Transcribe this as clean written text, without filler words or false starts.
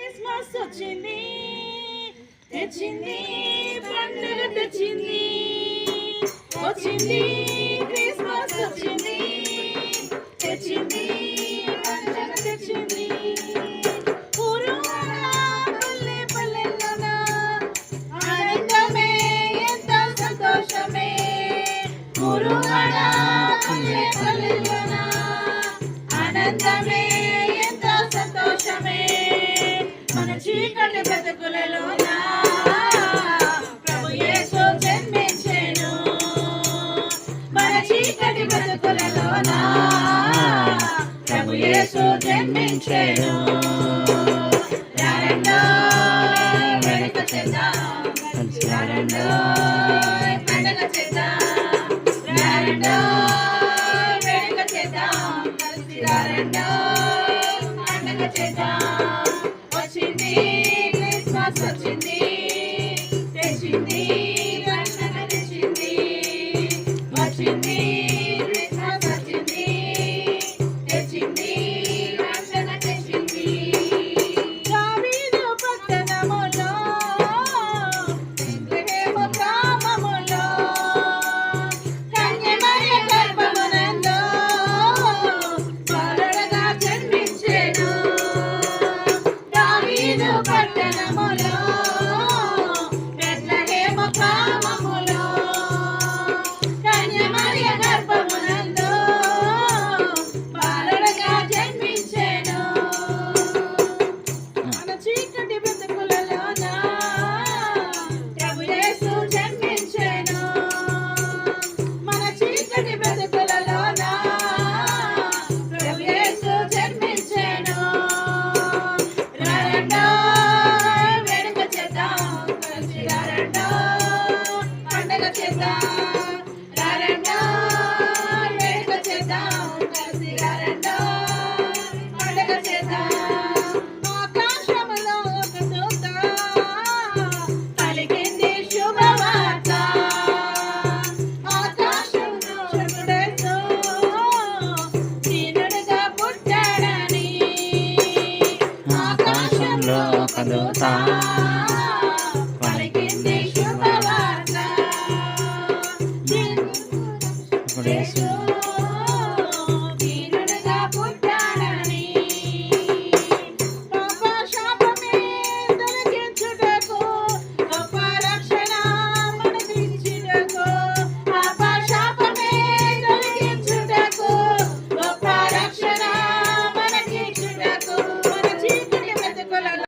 Christmas వచ్చింది తెచ్చింది పండుగ తెచ్చింది వచ్చింది క్రిస్మస్ వచ్చింది తెచ్చింది పండుగ తెచ్చింది పల్లె పల్లెల్లోన ఆనందమే ఎంతో సంతోషమే కురువాడ పల్లె పల్లెల్లోన ఆనందమే ఎంతో సంతోషమే మన చీకటి బ్రతుకులలోన ప్రభు యేసు జన్మించెను మన చీకటి బ్రతుకులలోన ప్రభు యేసు జన్మించెను రారండో వెనుక చేద్దాం రారండో పండగ చేద్దాం రారండో వెనుక చేద్దాం కలిసి రారండో పండగ చేద్దాం వచ్చింది క్రిస్మస్ వచ్చింది తెచ్చింది పండగ తెచ్చింది వచ్చింది క్రిస్మస్ వచ్చింది తెచ్చింది పండగ తెచ్చింది దావీదు పట్టణములో బెత్లెహేము గ్రామములో కన్య మరియ గర్భమునందు బాలుడుగా జన్మించెను దావీదు పట్టణములో బెత్లెహేము గ్రామములో కన్య మరియ గర్భమునందు బాలుడుగా జన్మించెను మన చీకటి బ్రతుకులలోన ప్రభు యేసు జన్మించెను మన చీకటి బ్రతుకులలోన ప్రభు యేసు జన్మించెను రారండో వేడుక చేద్దాం కలిసి రారండో పండగ చేద్దాం రారండో వేడుక చేద్దాం కలిసి రారండో పండగ చేద్దాం ఆకాశములో ఒక దూత పలికింది శుభవార్త ఆకాశంలో శుభుడేసు దీనుడుగా పుట్టాడని ఆకాశంలో ఒక దూత పలికింది శుభవార్త దీనుడుగా